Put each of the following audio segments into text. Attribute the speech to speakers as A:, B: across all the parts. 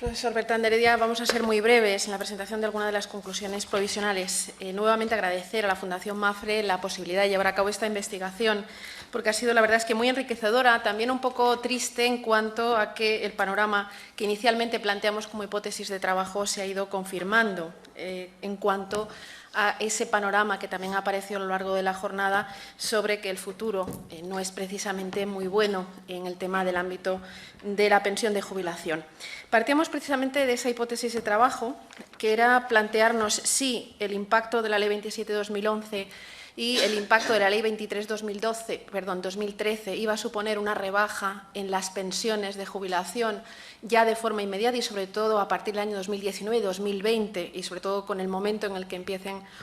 A: Profesor Bertrán de Heredia, vamos a ser muy breves en la presentación de algunas de las conclusiones provisionales. Nuevamente agradecer a la Fundación MAFRE la posibilidad de llevar a cabo esta investigación, porque ha sido, la verdad, es que muy enriquecedora, también un poco triste en cuanto a que el panorama que inicialmente planteamos como hipótesis de trabajo se ha ido confirmando en cuanto a ese panorama que también ha aparecido a lo largo de la jornada sobre que el futuro no es precisamente muy bueno en el tema del ámbito de la pensión de jubilación. Partíamos precisamente de esa hipótesis de trabajo, que era plantearnos si el impacto de la Ley 27/2011 y el impacto de la Ley 2013 iba a suponer una rebaja en las pensiones de jubilación ya de forma inmediata y, sobre todo, a partir del año 2019 y 2020, y sobre todo con el momento en el que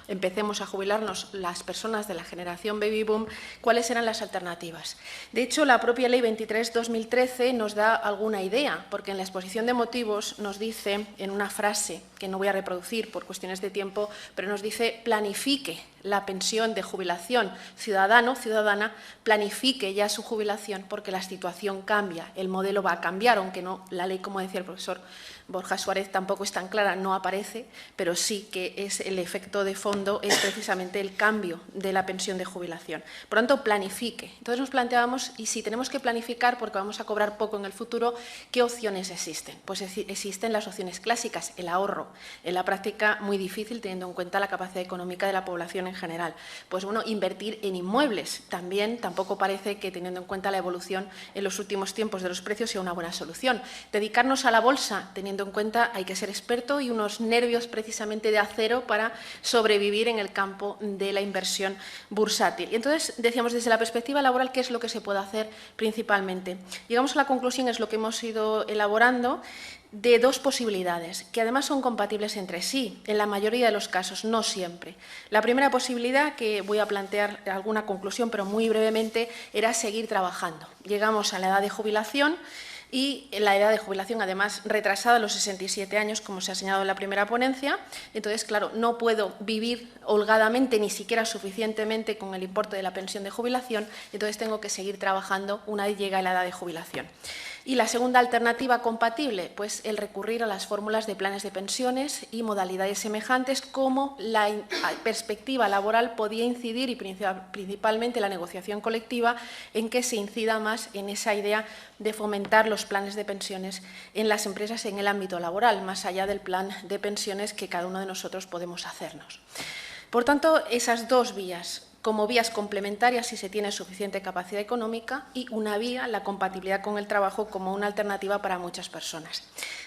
A: empecemos a jubilarnos las personas de la generación baby boom, cuáles eran las alternativas. De hecho, la propia Ley 23/2013 nos da alguna idea, porque en la exposición de motivos nos dice, en una frase que no voy a reproducir por cuestiones de tiempo, pero nos dice: planifique la pensión de jubilación, ciudadano, ciudadana, planifique ya su jubilación porque la situación cambia, el modelo va a cambiar, aunque no, la ley, como decía el profesor Borja Suárez, tampoco es tan clara, no aparece, pero sí que es el efecto de fondo, es precisamente el cambio de la pensión de jubilación. Por lo tanto, planifique. Entonces nos planteábamos, y si tenemos que planificar porque vamos a cobrar poco en el futuro, ¿qué opciones existen? Pues existen las opciones clásicas, el ahorro, en la práctica muy difícil teniendo en cuenta la capacidad económica de la población en general. Pues bueno, invertir en inmuebles también tampoco parece que, teniendo en cuenta la evolución en los últimos tiempos de los precios, sea una buena solución. Dedicarnos a la bolsa, teniendo en cuenta hay que ser experto y unos nervios precisamente de acero para sobrevivir en el campo de la inversión bursátil. Y entonces decíamos, desde la perspectiva laboral, ¿qué es lo que se puede hacer principalmente? Llegamos a la conclusión, es lo que hemos ido elaborando, de dos posibilidades, que además son compatibles entre sí, en la mayoría de los casos, no siempre. La primera posibilidad, que voy a plantear alguna conclusión, pero muy brevemente, era seguir trabajando. Llegamos a la edad de jubilación y la edad de jubilación, además, retrasada a los 67 años, como se ha señalado en la primera ponencia. Entonces, claro, no puedo vivir holgadamente, ni siquiera suficientemente con el importe de la pensión de jubilación, entonces tengo que seguir trabajando una vez llega la edad de jubilación. Y la segunda alternativa compatible, pues el recurrir a las fórmulas de planes de pensiones y modalidades semejantes, como la perspectiva laboral podía incidir, y principalmente la negociación colectiva, en que se incida más en esa idea de fomentar los planes de pensiones en las empresas en el ámbito laboral, más allá del plan de pensiones que cada uno de nosotros podemos hacernos. Por tanto, esas dos vías, como vías complementarias si se tiene suficiente capacidad económica, y una vía, la compatibilidad con el trabajo, como una alternativa para muchas personas.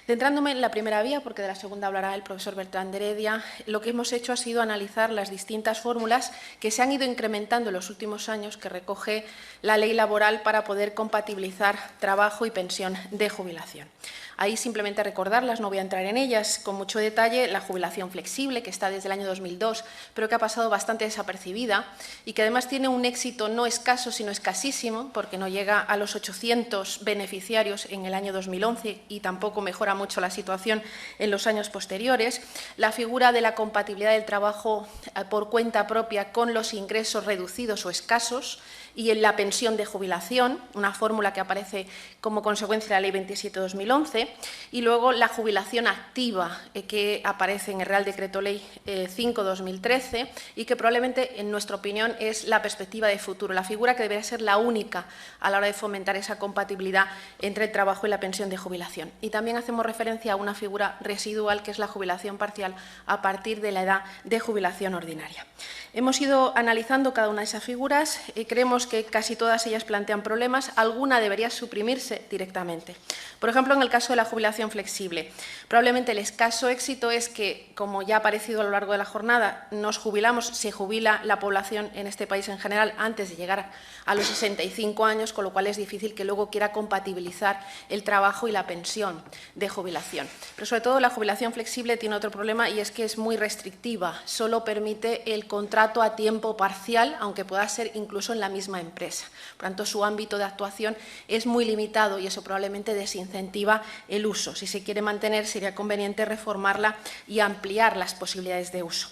A: Centrándome en la primera vía, porque de la segunda hablará el profesor Bertrán de Heredia, lo que hemos hecho ha sido analizar las distintas fórmulas que se han ido incrementando en los últimos años, que recoge la ley laboral para poder compatibilizar trabajo y pensión de jubilación. Ahí simplemente recordarlas, no voy a entrar en ellas con mucho detalle: la jubilación flexible, que está desde el año 2002, pero que ha pasado bastante desapercibida y que además tiene un éxito no escaso, sino escasísimo, porque no llega a los 800 beneficiarios en el año 2011 y tampoco mejora mucho la situación en los años posteriores. La figura de la compatibilidad del trabajo por cuenta propia con los ingresos reducidos o escasos y en la pensión de jubilación, una fórmula que aparece como consecuencia de la Ley 27/2011, y luego la jubilación activa, que aparece en el Real Decreto Ley 5/2013 y que probablemente, en nuestra opinión, es la perspectiva de futuro, la figura que debería ser la única a la hora de fomentar esa compatibilidad entre el trabajo y la pensión de jubilación. Y también hacemos referencia a una figura residual, que es la jubilación parcial a partir de la edad de jubilación ordinaria. Hemos ido analizando cada una de esas figuras y creemos que casi todas ellas plantean problemas. Alguna debería suprimirse directamente. Por ejemplo, en el caso de la jubilación flexible, probablemente el escaso éxito es que, como ya ha aparecido a lo largo de la jornada, nos jubilamos, se jubila la población en este país en general antes de llegar a los 65 años, con lo cual es difícil que luego quiera compatibilizar el trabajo y la pensión de jubilación. Pero sobre todo la jubilación flexible tiene otro problema, y es que es muy restrictiva, solo permite el contrato a tiempo parcial, aunque pueda ser incluso en la misma empresa. Por tanto, su ámbito de actuación es muy limitado y eso probablemente desincentiva el uso. Si se quiere mantener, sería conveniente reformarla y ampliar las posibilidades de uso.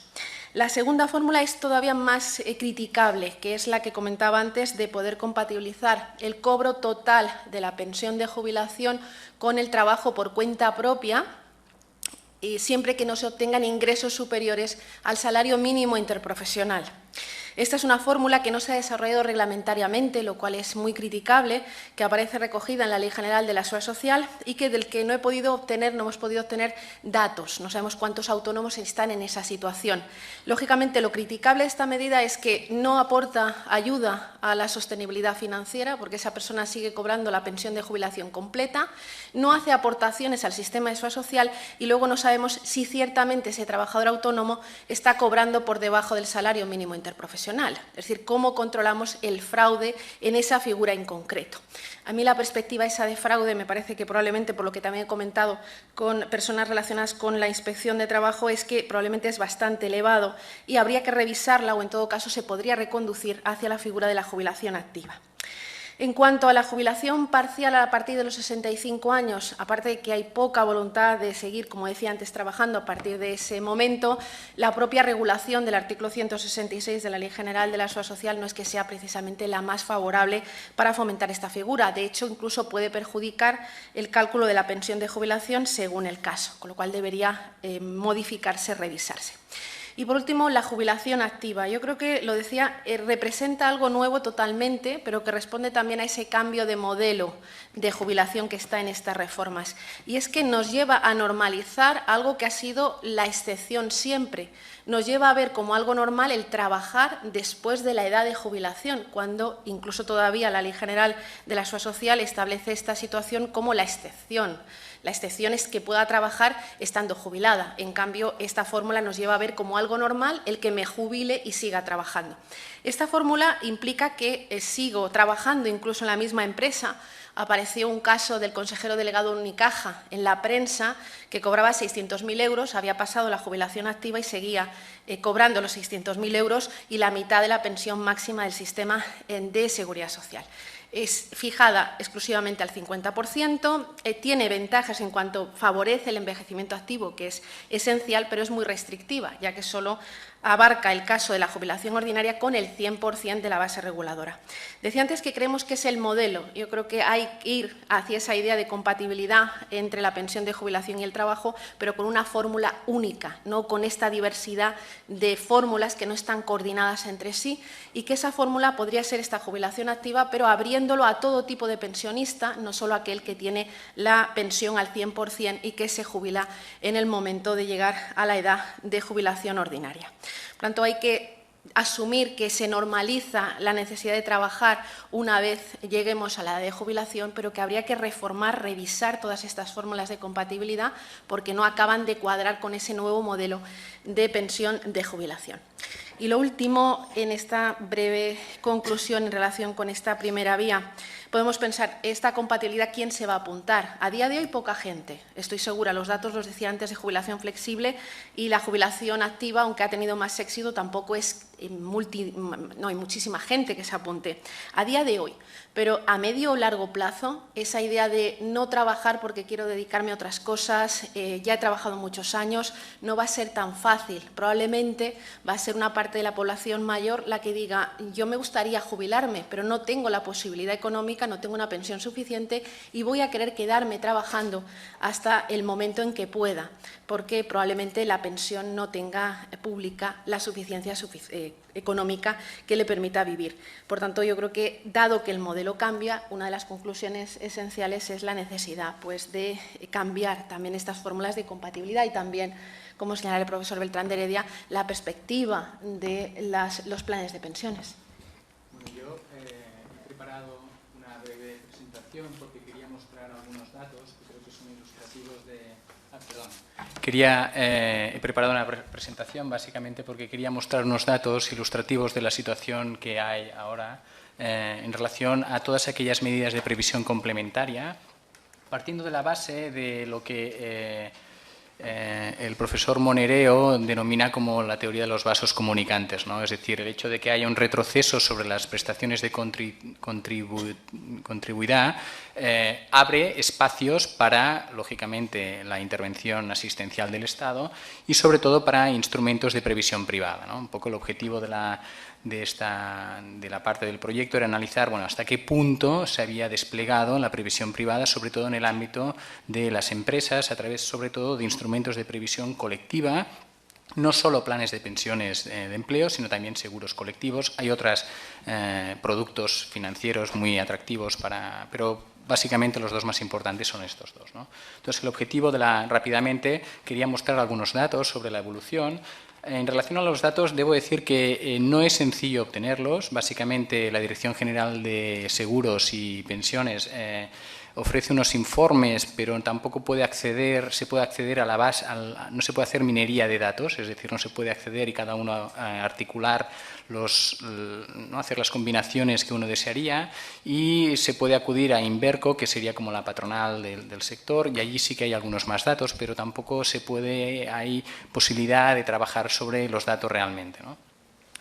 A: La segunda fórmula es todavía más criticable, que es la que comentaba antes, de poder compatibilizar el cobro total de la pensión de jubilación con el trabajo por cuenta propia, y siempre que no se obtengan ingresos superiores al salario mínimo interprofesional. Esta es una fórmula que no se ha desarrollado reglamentariamente, lo cual es muy criticable, que aparece recogida en la Ley General de la Seguridad Social y del que no hemos podido obtener datos. No sabemos cuántos autónomos están en esa situación. Lógicamente, lo criticable de esta medida es que no aporta ayuda a la sostenibilidad financiera, porque esa persona sigue cobrando la pensión de jubilación completa, no hace aportaciones al sistema de seguridad social y luego no sabemos si ciertamente ese trabajador autónomo está cobrando por debajo del salario mínimo interprofesional. Es decir, cómo controlamos el fraude en esa figura en concreto. A mí la perspectiva esa de fraude me parece que probablemente, por lo que también he comentado con personas relacionadas con la Inspección de Trabajo, es que probablemente es bastante elevado y habría que revisarla o en todo caso se podría reconducir hacia la figura de la jubilación activa. En cuanto a la jubilación parcial a partir de los 65 años, aparte de que hay poca voluntad de seguir, como decía antes, trabajando a partir de ese momento, la propia regulación del artículo 166 de la Ley General de la Seguridad Social no es que sea precisamente la más favorable para fomentar esta figura. De hecho, incluso puede perjudicar el cálculo de la pensión de jubilación según el caso, con lo cual debería modificarse, revisarse. Y, por último, la jubilación activa. Yo creo que, lo decía, representa algo nuevo totalmente, pero que responde también a ese cambio de modelo de jubilación que está en estas reformas. Y es que nos lleva a normalizar algo que ha sido la excepción siempre. Nos lleva a ver como algo normal el trabajar después de la edad de jubilación, cuando incluso todavía la Ley General de la Seguridad Social establece esta situación como la excepción. La excepción es que pueda trabajar estando jubilada. En cambio, esta fórmula nos lleva a ver como algo normal el que me jubile y siga trabajando. Esta fórmula implica que sigo trabajando incluso en la misma empresa. Apareció un caso del consejero delegado de Unicaja en la prensa que cobraba 600.000 euros, había pasado la jubilación activa y seguía cobrando los 600.000 euros y la mitad de la pensión máxima del sistema de seguridad social. Es fijada exclusivamente al 50%, tiene ventajas en cuanto favorece el envejecimiento activo, que es esencial, pero es muy restrictiva, ya que solo abarca el caso de la jubilación ordinaria con el 100% de la base reguladora. Decía antes que creemos que es el modelo. Yo creo que hay que ir hacia esa idea de compatibilidad entre la pensión de jubilación y el trabajo, pero con una fórmula única, no con esta diversidad de fórmulas que no están coordinadas entre sí, y que esa fórmula podría ser esta jubilación activa, pero abriéndolo a todo tipo de pensionista, no solo aquel que tiene la pensión al 100% y que se jubila en el momento de llegar a la edad de jubilación ordinaria. Por tanto, hay que asumir que se normaliza la necesidad de trabajar una vez lleguemos a la edad de jubilación, pero que habría que reformar, revisar todas estas fórmulas de compatibilidad porque no acaban de cuadrar con ese nuevo modelo de pensión de jubilación. Y lo último, en esta breve conclusión en relación con esta primera vía, podemos pensar, esta compatibilidad, ¿quién se va a apuntar? A día de hoy, poca gente. Estoy segura, los datos los decía antes de jubilación flexible y la jubilación activa, aunque ha tenido más éxito, tampoco es no hay muchísima gente que se apunte. A día de hoy, pero a medio o largo plazo, esa idea de no trabajar porque quiero dedicarme a otras cosas, ya he trabajado muchos años, no va a ser tan fácil. Probablemente va a ser una parte de la población mayor la que diga, yo me gustaría jubilarme, pero no tengo la posibilidad económica, no tengo una pensión suficiente y voy a querer quedarme trabajando hasta el momento en que pueda, porque probablemente la pensión no tenga pública la suficiencia económica que le permita vivir. Por tanto, yo creo que, dado que el modelo cambia, una de las conclusiones esenciales es la necesidad de cambiar también estas fórmulas de compatibilidad y también, como señala el profesor Beltrán de Heredia, la perspectiva de los planes de pensiones.
B: Bueno, yo he preparado una breve presentación porque quería mostrar algunos datos que creo que son ilustrativos de... He preparado una presentación básicamente porque quería mostrar unos datos ilustrativos de la situación que hay ahora en relación a todas aquellas medidas de previsión complementaria, partiendo de la base de lo que el profesor Monereo denomina como la teoría de los vasos comunicantes, ¿no? Es decir, el hecho de que haya un retroceso sobre las prestaciones de contribuidad abre espacios para, lógicamente, la intervención asistencial del Estado y, sobre todo, para instrumentos de previsión privada, ¿no? Un poco el objetivo de la parte del proyecto era analizar, bueno, hasta qué punto se había desplegado la previsión privada, sobre todo en el ámbito de las empresas, a través, sobre todo, de instrumentos de previsión colectiva, no solo planes de pensiones de empleo, sino también seguros colectivos. Hay otros productos financieros muy atractivos, pero básicamente los dos más importantes son estos dos, ¿no? Entonces, el objetivo rápidamente, quería mostrar algunos datos sobre la evolución. En relación a los datos, debo decir que no es sencillo obtenerlos. Básicamente, la Dirección General de Seguros y Pensiones ofrece unos informes, pero tampoco se puede acceder a la base, no se puede hacer minería de datos, es decir, no se puede acceder y cada uno articular no hacer las combinaciones que uno desearía, y se puede acudir a Inverco, que sería como la patronal del sector, y allí sí que hay algunos más datos, pero tampoco hay posibilidad de trabajar sobre los datos realmente, ¿no?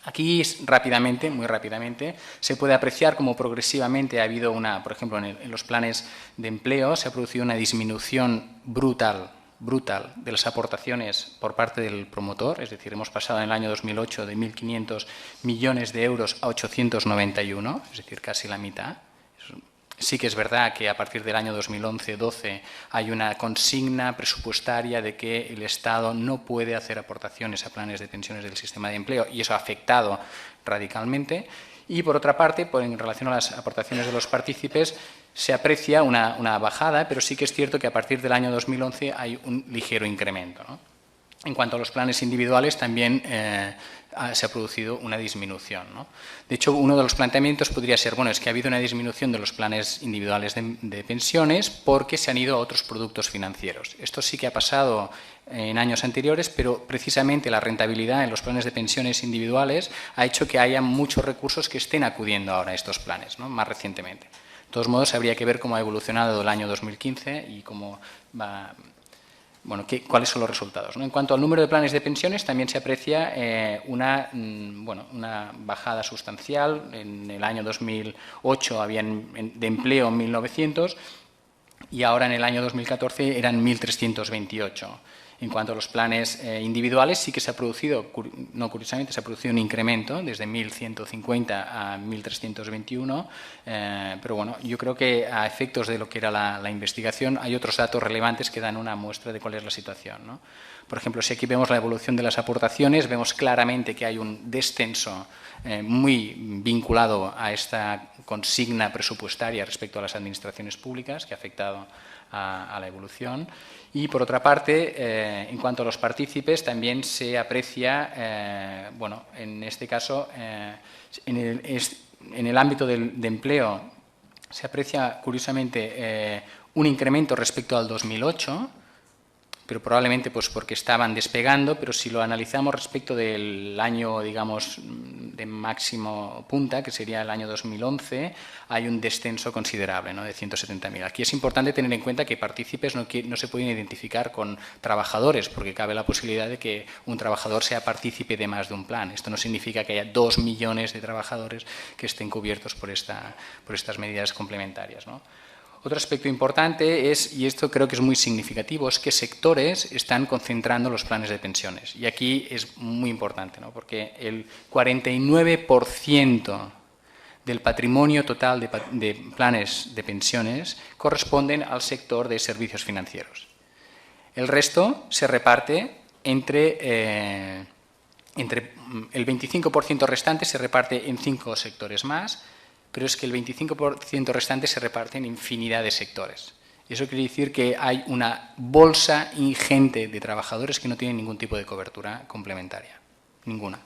B: Aquí, rápidamente, muy rápidamente, se puede apreciar cómo progresivamente ha habido por ejemplo, en los planes de empleo se ha producido una disminución brutal de las aportaciones por parte del promotor, es decir, hemos pasado en el año 2008 de 1.500 millones de euros a 891, es decir, casi la mitad. Sí que es verdad que a partir del año 2011-12 hay una consigna presupuestaria de que el Estado no puede hacer aportaciones a planes de pensiones del sistema de empleo, y eso ha afectado radicalmente. Y, por otra parte, en relación a las aportaciones de los partícipes, se aprecia una bajada, pero sí que es cierto que a partir del año 2011 hay un ligero incremento, ¿no? En cuanto a los planes individuales, también se ha producido una disminución, ¿no? De hecho, uno de los planteamientos podría ser, bueno, es que ha habido una disminución de los planes individuales de pensiones porque se han ido a otros productos financieros. Esto sí que ha pasado en años anteriores, pero precisamente la rentabilidad en los planes de pensiones individuales ha hecho que haya muchos recursos que estén acudiendo ahora a estos planes, ¿no? Más recientemente. De todos modos, habría que ver cómo ha evolucionado el año 2015 y cómo va... Bueno, ¿cuáles son los resultados, ¿no? En cuanto al número de planes de pensiones, también se aprecia una bajada sustancial. En el año 2008 habían de empleo 1.900 y ahora en el año 2014 eran 1.328. En cuanto a los planes individuales, sí que se ha producido, no curiosamente, se ha producido un incremento desde 1.150 a 1.321, pero bueno, yo creo que a efectos de lo que era la investigación hay otros datos relevantes que dan una muestra de cuál es la situación, ¿no? Por ejemplo, si aquí vemos la evolución de las aportaciones, vemos claramente que hay un descenso muy vinculado a esta consigna presupuestaria respecto a las administraciones públicas, que ha afectado a la evolución. Y, por otra parte, en cuanto a los partícipes, también se aprecia, bueno, en este caso, en el ámbito de empleo, se aprecia, curiosamente, un incremento respecto al 2008, pero probablemente pues porque estaban despegando, pero si lo analizamos respecto del año, digamos, de máximo punta, que sería el año 2011, hay un descenso considerable, ¿no? De 170.000. Aquí es importante tener en cuenta que partícipes no se pueden identificar con trabajadores, porque cabe la posibilidad de que un trabajador sea partícipe de más de un plan. Esto no significa que haya 2 millones de trabajadores que estén cubiertos por estas medidas complementarias, ¿no? Otro aspecto importante es, y esto creo que es muy significativo, es qué sectores están concentrando los planes de pensiones. Y aquí es muy importante, ¿no? Porque el 49% del patrimonio total de planes de pensiones corresponden al sector de servicios financieros. El resto se reparte entre el 25% restante se reparte en 5 sectores más, pero es que el 25% restante se reparte en infinidad de sectores. Y eso quiere decir que hay una bolsa ingente de trabajadores que no tienen ningún tipo de cobertura complementaria. Ninguna.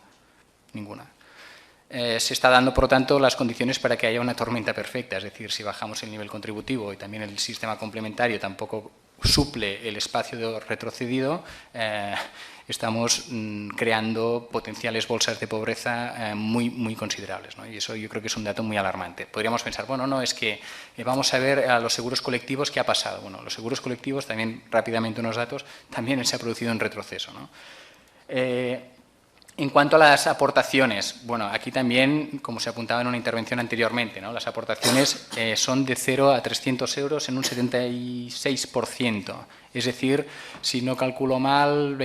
B: Se está dando, por lo tanto, las condiciones para que haya una tormenta perfecta. Es decir, si bajamos el nivel contributivo y también el sistema complementario tampoco suple el espacio retrocedido, estamos creando potenciales bolsas de pobreza muy considerables, ¿no? Y eso yo creo que es un dato muy alarmante. Podríamos pensar, bueno, no, es que vamos a ver a los seguros colectivos qué ha pasado. Bueno, los seguros colectivos, también rápidamente unos datos, también se ha producido un retroceso, ¿no? En cuanto a las aportaciones, bueno, aquí también, como se apuntaba en una intervención anteriormente, ¿no? Las aportaciones son de 0 a 300 euros en un 76%. Es decir, si no calculo mal,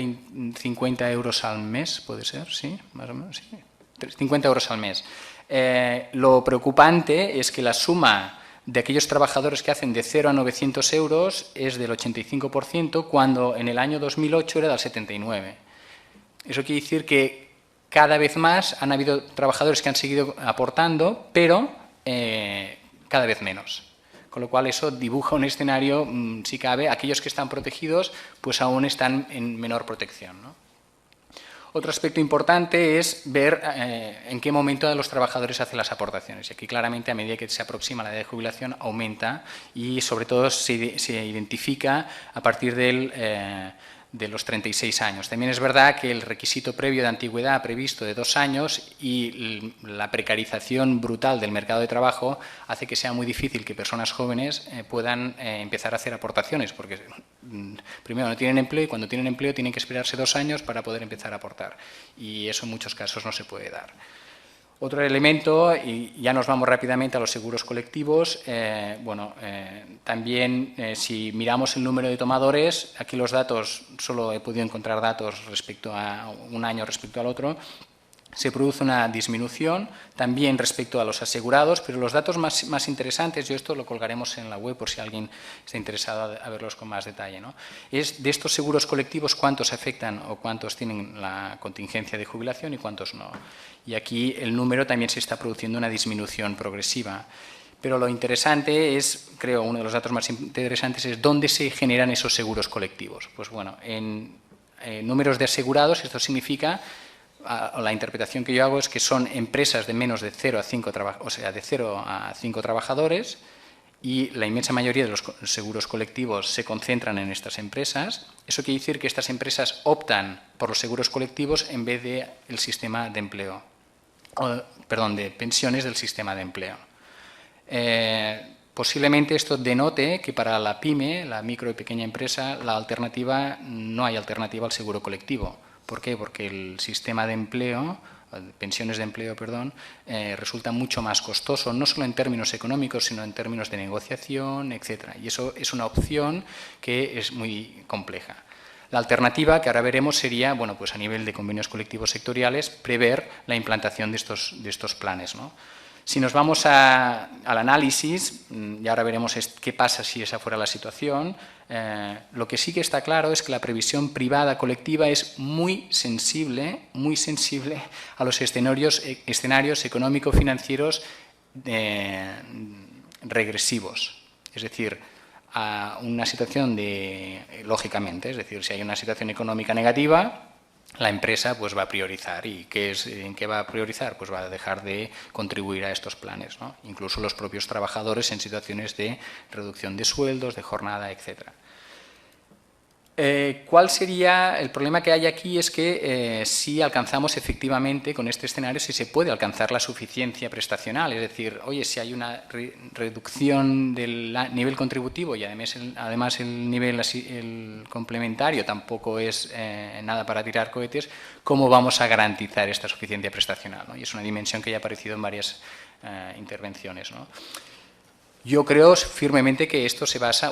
B: 50 euros al mes, ¿puede ser? ¿Sí? Más o menos, sí. 50 euros al mes. Lo preocupante es que la suma de aquellos trabajadores que hacen de 0 a 900 euros es del 85%, cuando en el año 2008 era del 79%. Eso quiere decir que cada vez más han habido trabajadores que han seguido aportando, pero cada vez menos. Con lo cual eso dibuja un escenario, si cabe, aquellos que están protegidos pues aún están en menor protección, ¿no? Otro aspecto importante es ver en qué momento los trabajadores hacen las aportaciones. Y aquí claramente a medida que se aproxima la edad de jubilación aumenta y sobre todo se identifica a partir de los 36 años. También es verdad que el requisito previo de antigüedad previsto de 2 años y la precarización brutal del mercado de trabajo hace que sea muy difícil que personas jóvenes puedan empezar a hacer aportaciones, porque primero no tienen empleo y cuando tienen empleo tienen que esperarse 2 años para poder empezar a aportar. Y eso en muchos casos no se puede dar. Otro elemento, y ya nos vamos rápidamente a los seguros colectivos, también si miramos el número de tomadores, aquí los datos, solo he podido encontrar datos respecto a un año respecto al otro, se produce una disminución también respecto a los asegurados, pero los datos más interesantes, yo esto lo colgaremos en la web por si alguien está interesado a verlos con más detalle, ¿no? Es de estos seguros colectivos cuántos afectan o cuántos tienen la contingencia de jubilación y cuántos no. Y aquí el número también se está produciendo una disminución progresiva. Pero lo interesante es, creo, uno de los datos más interesantes es dónde se generan esos seguros colectivos. Pues bueno, en números de asegurados, esto significa, la interpretación que yo hago es que son empresas de menos de 0 a 5 trabajadores y la inmensa mayoría de los seguros colectivos se concentran en estas empresas. Eso quiere decir que estas empresas optan por los seguros colectivos en vez del sistema de empleo, de pensiones del sistema de empleo. Posiblemente esto denote que para la PYME, la micro y pequeña empresa, no hay alternativa al seguro colectivo. ¿Por qué? Porque el sistema de empleo, pensiones de empleo, resulta mucho más costoso, no solo en términos económicos, sino en términos de negociación, etc. Y eso es una opción que es muy compleja. La alternativa, que ahora veremos, sería, bueno, pues a nivel de convenios colectivos sectoriales, prever la implantación de estos planes, ¿no? Si nos vamos al análisis, y ahora veremos qué pasa si esa fuera la situación, lo que sí que está claro es que la previsión privada colectiva es muy sensible a los escenarios económico-financieros regresivos. Es decir, a una situación lógicamente, es decir, si hay una situación económica negativa, la empresa pues va a priorizar. ¿Y en qué va a priorizar? Pues va a dejar de contribuir a estos planes, ¿no? Incluso los propios trabajadores en situaciones de reducción de sueldos, de jornada, etcétera. ¿Cuál sería el problema que hay aquí? Es que si alcanzamos efectivamente con este escenario, si se puede alcanzar la suficiencia prestacional, es decir, oye, si hay una reducción del nivel contributivo y además el nivel complementario tampoco es nada para tirar cohetes, ¿cómo vamos a garantizar esta suficiencia prestacional, ¿no? Y es una dimensión que ya ha aparecido en varias intervenciones, ¿no? Yo creo firmemente que esto se basa,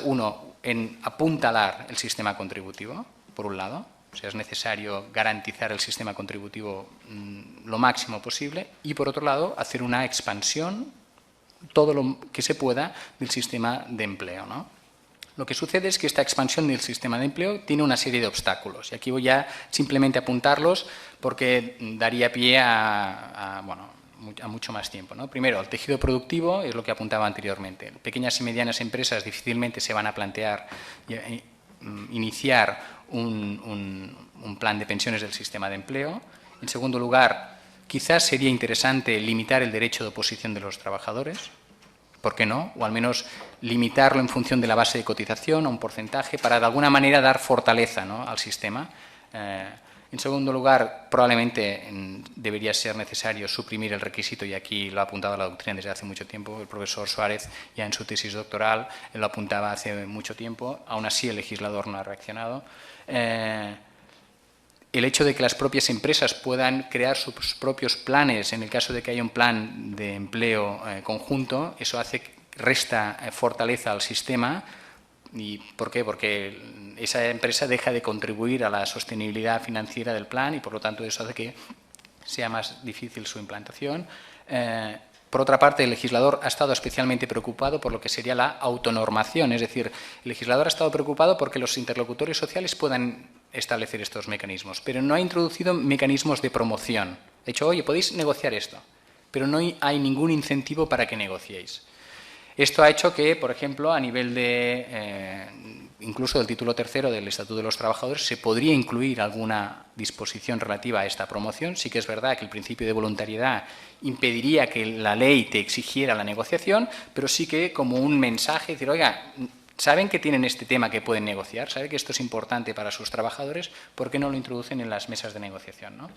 B: en apuntalar el sistema contributivo, por un lado, o sea, es necesario garantizar el sistema contributivo lo máximo posible, y por otro lado, hacer una expansión, todo lo que se pueda, del sistema de empleo, ¿no? Lo que sucede es que esta expansión del sistema de empleo tiene una serie de obstáculos, y aquí voy a simplemente apuntarlos porque daría pie a mucho más tiempo, ¿no? Primero, el tejido productivo es lo que apuntaba anteriormente. Pequeñas y medianas empresas difícilmente se van a plantear iniciar un plan de pensiones del sistema de empleo. En segundo lugar, quizás sería interesante limitar el derecho de oposición de los trabajadores. ¿Por qué no? O al menos limitarlo en función de la base de cotización a un porcentaje para de alguna manera dar fortaleza, ¿no?, al sistema. En segundo lugar, probablemente debería ser necesario suprimir el requisito, y aquí lo ha apuntado la doctrina desde hace mucho tiempo. El profesor Suárez, ya en su tesis doctoral, lo apuntaba hace mucho tiempo. Aún así, el legislador no ha reaccionado. El hecho de que las propias empresas puedan crear sus propios planes, en el caso de que haya un plan de empleo conjunto, eso resta fortaleza al sistema. ¿Y por qué? Porque esa empresa deja de contribuir a la sostenibilidad financiera del plan y, por lo tanto, eso hace que sea más difícil su implantación. Por otra parte, el legislador ha estado especialmente preocupado por lo que sería la autonormación, es decir, el legislador ha estado preocupado porque los interlocutores sociales puedan establecer estos mecanismos, pero no ha introducido mecanismos de promoción. Ha dicho, oye, podéis negociar esto, pero no hay ningún incentivo para que negociéis. Esto ha hecho que, por ejemplo, a nivel de, incluso del título tercero del Estatuto de los Trabajadores, se podría incluir alguna disposición relativa a esta promoción. Sí que es verdad que el principio de voluntariedad impediría que la ley te exigiera la negociación, pero sí que como un mensaje, decir, oiga, saben que tienen este tema que pueden negociar, saben que esto es importante para sus trabajadores, ¿por qué no lo introducen en las mesas de negociación, ¿no?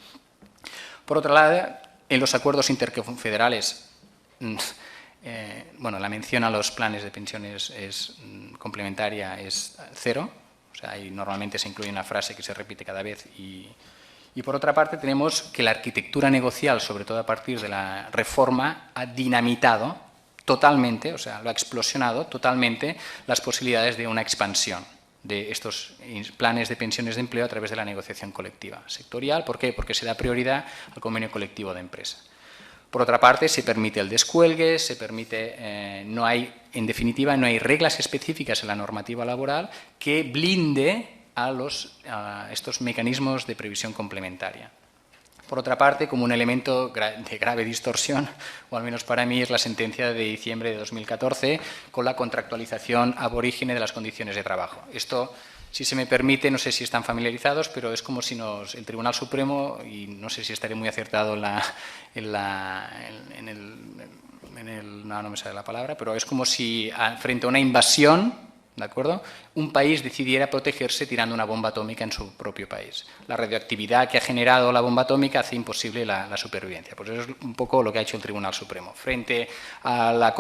B: Por otro lado, en los acuerdos interconfederales, bueno, la mención a los planes de pensiones es complementaria, es cero, o sea, ahí normalmente se incluye una frase que se repite cada vez y por otra parte tenemos que la arquitectura negocial, sobre todo a partir de la reforma, ha dinamitado totalmente, o sea, lo ha explosionado totalmente las posibilidades de una expansión de estos planes de pensiones de empleo a través de la negociación colectiva sectorial. ¿Por qué? Porque se da prioridad al convenio colectivo de empresa. Por otra parte, se permite el descuelgue, se permite, en definitiva, no hay reglas específicas en la normativa laboral que blinde a estos mecanismos de previsión complementaria. Por otra parte, como un elemento de grave distorsión, o al menos para mí, es la sentencia de diciembre de 2014 con la contractualización aborígene de las condiciones de trabajo. Esto, si se me permite, no sé si están familiarizados, pero es como si el Tribunal Supremo, y no sé si estaré muy acertado no me sale la palabra, pero es como si frente a una invasión, ¿de acuerdo?, un país decidiera protegerse tirando una bomba atómica en su propio país. La radioactividad que ha generado la bomba atómica hace imposible la supervivencia. Pues eso es un poco lo que ha hecho el Tribunal Supremo. Frente a la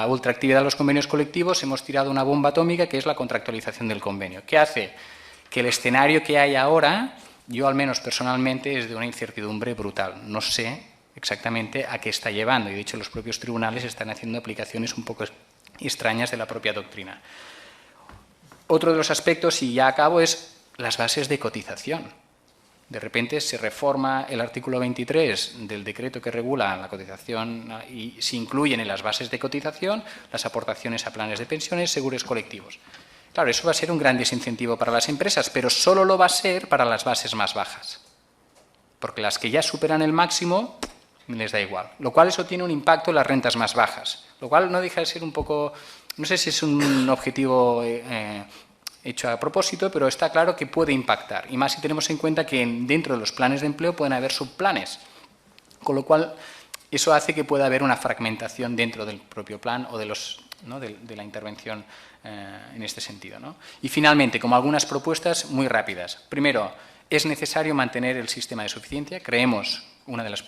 B: ultraactividad de los convenios colectivos, hemos tirado una bomba atómica que es la contractualización del convenio. ¿Qué hace? Que el escenario que hay ahora, yo al menos personalmente, es de una incertidumbre brutal. No sé exactamente a qué está llevando, y de hecho los propios tribunales están haciendo aplicaciones un poco extrañas de la propia doctrina. Otro de los aspectos, y ya acabo, es las bases de cotización. De repente se reforma el artículo 23 del decreto que regula la cotización y se incluyen en las bases de cotización las aportaciones a planes de pensiones, seguros colectivos. Claro, eso va a ser un gran desincentivo para las empresas, pero solo lo va a ser para las bases más bajas. Porque las que ya superan el máximo les da igual. Lo cual eso tiene un impacto en las rentas más bajas. Lo cual no deja de ser un poco, no sé si es un objetivo hecho a propósito, pero está claro que puede impactar. Y más si tenemos en cuenta que dentro de los planes de empleo pueden haber subplanes. Con lo cual, eso hace que pueda haber una fragmentación dentro del propio plan o de la intervención en este sentido, ¿no? Y finalmente, como algunas propuestas muy rápidas. Primero, es necesario mantener el sistema de suficiencia. Creemos, una de las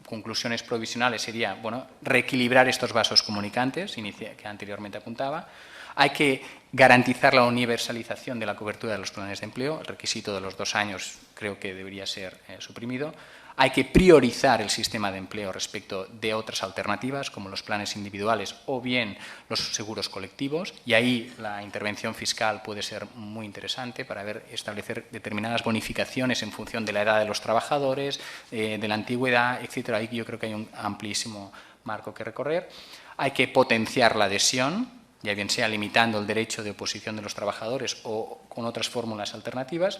B: conclusiones provisionales sería, bueno, reequilibrar estos vasos comunicantes que anteriormente apuntaba. Hay que garantizar la universalización de la cobertura de los planes de empleo. El requisito de los 2 años creo que debería ser suprimido. Hay que priorizar el sistema de empleo respecto de otras alternativas, como los planes individuales o bien los seguros colectivos, y ahí la intervención fiscal puede ser muy interesante para establecer determinadas bonificaciones en función de la edad de los trabajadores, de la antigüedad, etcétera. Ahí yo creo que hay un amplísimo marco que recorrer. Hay que potenciar la adhesión, ya bien sea limitando el derecho de oposición de los trabajadores o con otras fórmulas alternativas.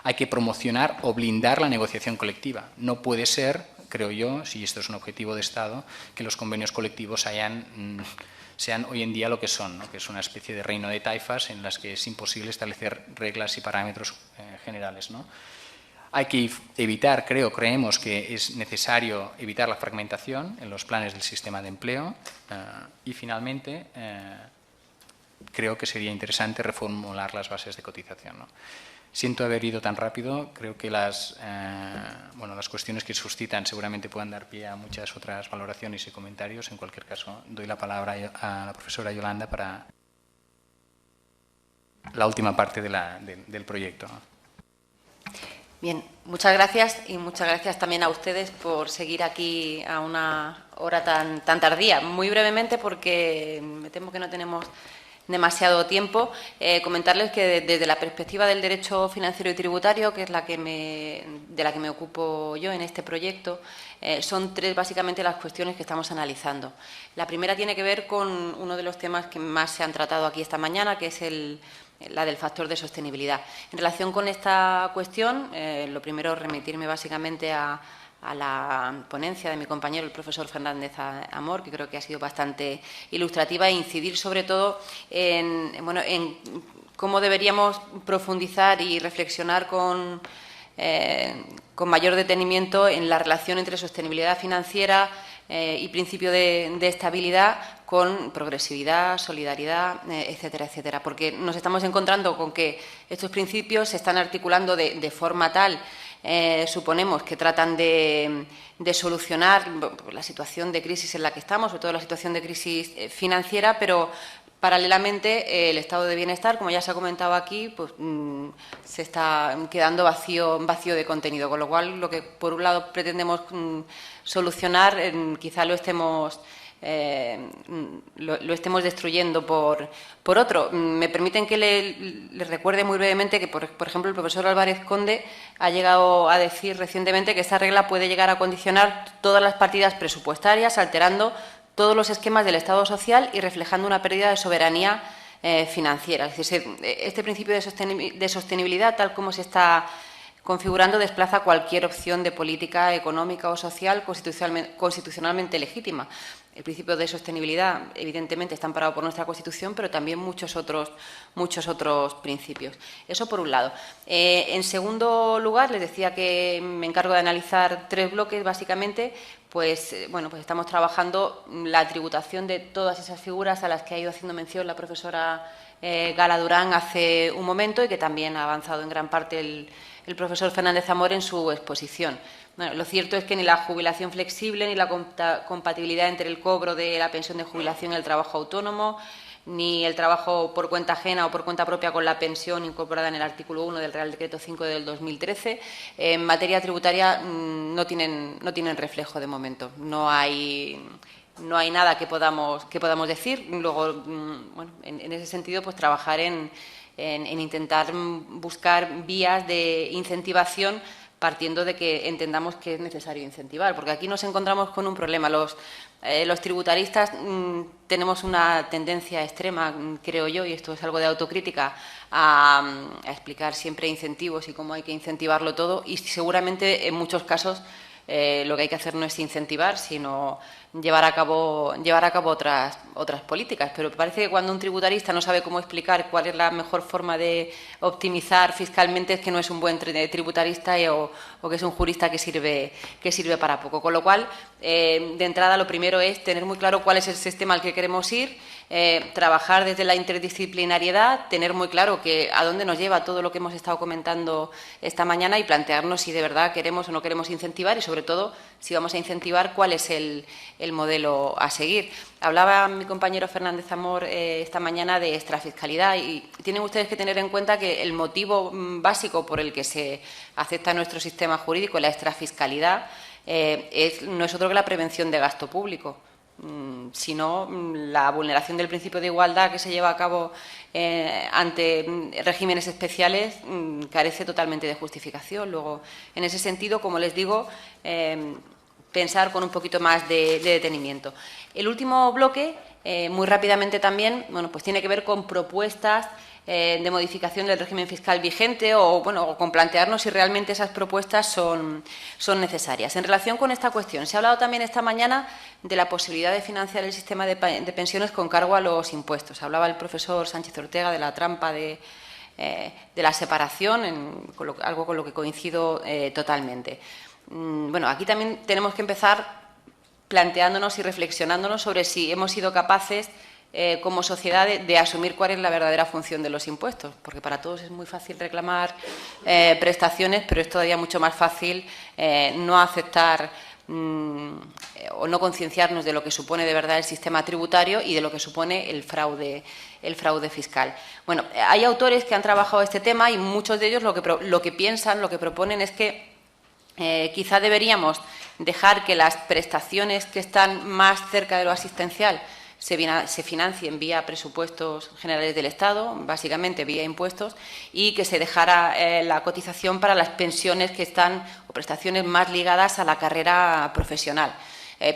B: Hay que promocionar o blindar la negociación colectiva. No puede ser, creo yo, si esto es un objetivo de Estado, que los convenios colectivos sean hoy en día lo que son, ¿no? Que es una especie de reino de taifas en las que es imposible establecer reglas y parámetros generales, ¿no? Hay que evitar, creemos que es necesario evitar la fragmentación en los planes del sistema de empleo y finalmente creo que sería interesante reformular las bases de cotización, ¿no? Siento haber ido tan rápido, creo que las cuestiones que suscitan seguramente puedan dar pie a muchas otras valoraciones y comentarios. En cualquier caso, doy la palabra a la profesora Yolanda para la última parte del proyecto.
C: Bien, muchas gracias y muchas gracias también a ustedes por seguir aquí a una hora tan tardía. Muy brevemente, porque me temo que no tenemos demasiado tiempo, comentarles que desde la perspectiva del derecho financiero y tributario, que es de la que me ocupo yo en este proyecto, son tres básicamente las cuestiones que estamos analizando. La primera tiene que ver con uno de los temas que más se han tratado aquí esta mañana, que es la del factor de sostenibilidad. En relación con esta cuestión, lo primero es remitirme básicamente a la ponencia de mi compañero, el profesor Fernández Amor, que creo que ha sido bastante ilustrativa, e incidir sobre todo en cómo deberíamos profundizar y reflexionar con mayor detenimiento en la relación entre sostenibilidad financiera y principio de estabilidad con progresividad, solidaridad, etcétera, etcétera. Porque nos estamos encontrando con que estos principios se están articulando de forma tal, suponemos, que tratan de solucionar la situación de crisis en la que estamos, sobre todo la situación de crisis financiera, pero paralelamente el estado de bienestar, como ya se ha comentado aquí, pues se está quedando vacío de contenido, con lo cual lo que por un lado pretendemos solucionar quizá lo estemos destruyendo por otro. Me permiten que les recuerde muy brevemente que, por ejemplo, el profesor Álvarez Conde ha llegado a decir recientemente que esta regla puede llegar a condicionar todas las partidas presupuestarias, alterando todos los esquemas del Estado social y reflejando una pérdida de soberanía financiera. Es decir, este principio de sostenibilidad, tal como se está configurando, desplaza cualquier opción de política económica o social constitucionalmente legítima. El principio de sostenibilidad, evidentemente, está amparado por nuestra Constitución, pero también muchos otros principios. Eso por un lado. En segundo lugar, les decía que me encargo de analizar tres bloques, básicamente. Pues estamos trabajando la tributación de todas esas figuras a las que ha ido haciendo mención la profesora Gala Durán hace un momento y que también ha avanzado en gran parte el profesor Fernández Amor en su exposición. Bueno, lo cierto es que ni la jubilación flexible ni la compatibilidad entre el cobro de la pensión de jubilación y el trabajo autónomo, ni el trabajo por cuenta ajena o por cuenta propia con la pensión incorporada en el artículo 1 del Real Decreto 5 del 2013, en materia tributaria no tienen reflejo de momento. No hay nada que podamos decir. Luego, en ese sentido, pues trabajar en intentar buscar vías de incentivación, partiendo de que entendamos que es necesario incentivar, porque aquí nos encontramos con un problema. Los tributaristas tenemos una tendencia extrema, creo yo, y esto es algo de autocrítica, a explicar siempre incentivos y cómo hay que incentivarlo todo, y seguramente en muchos casos lo que hay que hacer no es incentivar, sino llevar a cabo otras políticas. Pero parece que cuando un tributarista no sabe cómo explicar cuál es la mejor forma de optimizar fiscalmente, es que no es un buen tributarista o que es un jurista que sirve para poco. Con lo cual, de entrada, lo primero es tener muy claro cuál es el sistema al que queremos ir, trabajar desde la interdisciplinariedad, tener muy claro a dónde nos lleva todo lo que hemos estado comentando esta mañana y plantearnos si de verdad queremos o no queremos incentivar y, sobre todo, si vamos a incentivar, cuál es el modelo a seguir. Hablaba mi compañero Fernández Amor esta mañana de extrafiscalidad y tienen ustedes que tener en cuenta que el motivo básico por el que se acepta nuestro sistema jurídico, la extrafiscalidad, no es otro que la prevención de gasto público, sino la vulneración del principio de igualdad que se lleva a cabo ante regímenes especiales carece totalmente de justificación. Luego, en ese sentido, como les digo, pensar con un poquito más de detenimiento. El último bloque, muy rápidamente también, pues tiene que ver con propuestas de modificación del régimen fiscal vigente o con plantearnos si realmente esas propuestas son necesarias. En relación con esta cuestión, se ha hablado también esta mañana de la posibilidad de financiar el sistema de pensiones con cargo a los impuestos. Hablaba el profesor Sánchez Ortega de la trampa de la separación, algo con lo que coincido totalmente. Aquí también tenemos que empezar planteándonos y reflexionándonos sobre si hemos sido capaces como sociedad de asumir cuál es la verdadera función de los impuestos, porque para todos es muy fácil reclamar prestaciones, pero es todavía mucho más fácil no aceptar o no concienciarnos de lo que supone de verdad el sistema tributario y de lo que supone el fraude fiscal. Bueno, hay autores que han trabajado este tema y muchos de ellos lo que piensan, lo que proponen es que quizá deberíamos dejar que las prestaciones que están más cerca de lo asistencial se financien vía presupuestos generales del Estado, básicamente vía impuestos, y que se dejara la cotización para las pensiones que están o prestaciones más ligadas a la carrera profesional.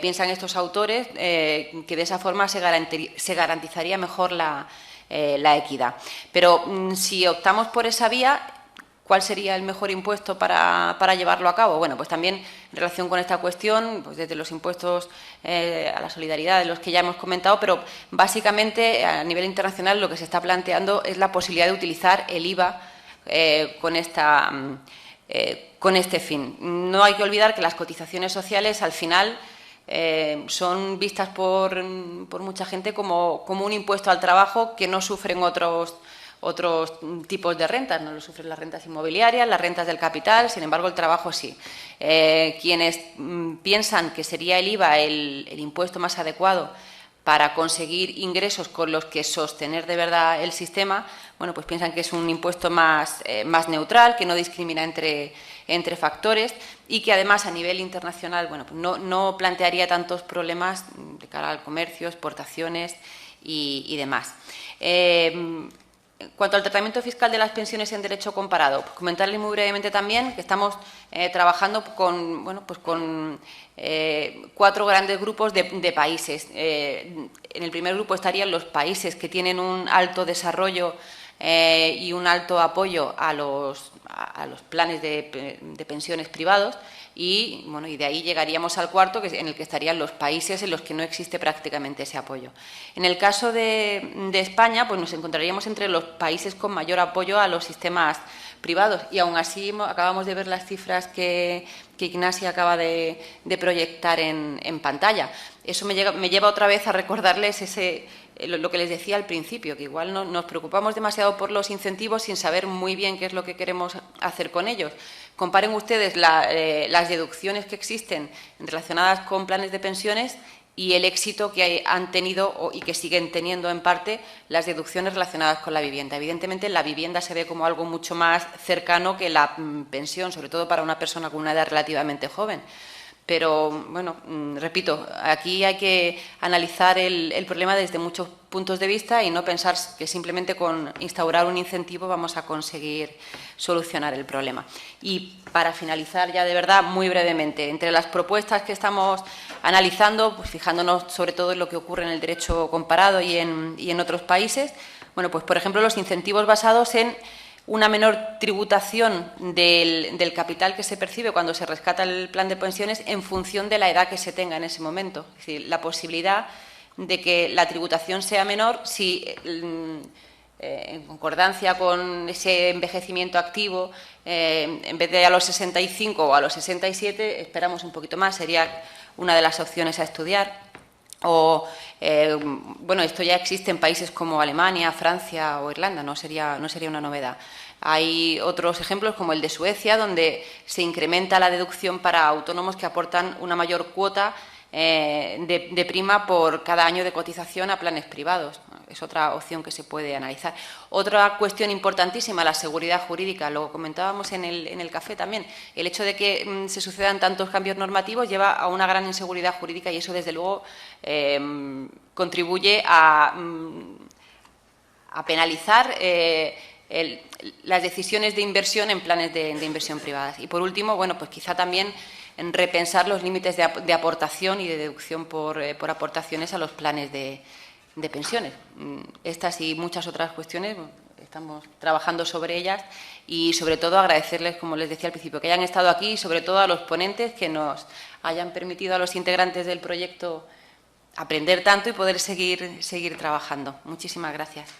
C: Piensan estos autores que de esa forma se garantizaría mejor la equidad. Pero si optamos por esa vía, ¿cuál sería el mejor impuesto para llevarlo a cabo? Bueno, pues también en relación con esta cuestión, pues desde los impuestos a la solidaridad, de los que ya hemos comentado, pero básicamente a nivel internacional lo que se está planteando es la posibilidad de utilizar el IVA con este fin. No hay que olvidar que las cotizaciones sociales al final son vistas por mucha gente como un impuesto al trabajo que no sufren otros tipos de rentas, no lo sufren las rentas inmobiliarias, las rentas del capital, sin embargo el trabajo sí. Quienes piensan que sería el IVA el impuesto más adecuado para conseguir ingresos con los que sostener de verdad el sistema, bueno, pues piensan que es un impuesto más neutral, que no discrimina entre factores y que además a nivel internacional, bueno, pues no plantearía tantos problemas de cara al comercio, exportaciones y demás. En cuanto al tratamiento fiscal de las pensiones en derecho comparado, pues comentarles muy brevemente también que estamos trabajando con 4 grandes grupos de países. En el primer grupo estarían los países que tienen un alto desarrollo y un alto apoyo a los planes de pensiones privados y de ahí llegaríamos al cuarto, en el que estarían los países en los que no existe prácticamente ese apoyo. En el caso de España, pues nos encontraríamos entre los países con mayor apoyo a los sistemas privados y aún así acabamos de ver las cifras que Ignacia acaba de proyectar en pantalla. Eso me lleva otra vez a recordarles lo que les decía al principio, que igual nos preocupamos demasiado por los incentivos sin saber muy bien qué es lo que queremos hacer con ellos. Comparen ustedes las deducciones que existen relacionadas con planes de pensiones y el éxito que han tenido y que siguen teniendo en parte las deducciones relacionadas con la vivienda. Evidentemente, la vivienda se ve como algo mucho más cercano que la pensión, sobre todo para una persona con una edad relativamente joven. Pero, bueno, repito, aquí hay que analizar el problema desde muchos puntos de vista y no pensar que simplemente con instaurar un incentivo vamos a conseguir solucionar el problema. Y para finalizar ya de verdad, muy brevemente, entre las propuestas que estamos analizando, pues fijándonos sobre todo en lo que ocurre en el derecho comparado y en otros países, bueno, pues por ejemplo los incentivos basados en una menor tributación del capital que se percibe cuando se rescata el plan de pensiones en función de la edad que se tenga en ese momento. Es decir, la posibilidad de que la tributación sea menor si, en concordancia con ese envejecimiento activo, en vez de a los 65 o a los 67, esperamos un poquito más, sería una de las opciones a estudiar. O, esto ya existe en países como Alemania, Francia o Irlanda, no sería una novedad. Hay otros ejemplos como el de Suecia, donde se incrementa la deducción para autónomos que aportan una mayor cuota de prima por cada año de cotización a planes privados. Es otra opción que se puede analizar. Otra cuestión importantísima, la seguridad jurídica, lo comentábamos en el café también. El hecho de que se sucedan tantos cambios normativos lleva a una gran inseguridad jurídica y eso, desde luego, contribuye a penalizar las decisiones de inversión en planes de inversión privadas. Y, por último, bueno, pues quizá también en repensar los límites de aportación y de deducción por aportaciones a los planes de pensiones. Estas y muchas otras cuestiones, estamos trabajando sobre ellas y, sobre todo, agradecerles, como les decía al principio, que hayan estado aquí y, sobre todo, a los ponentes que nos hayan permitido a los integrantes del proyecto aprender tanto y poder seguir trabajando. Muchísimas gracias.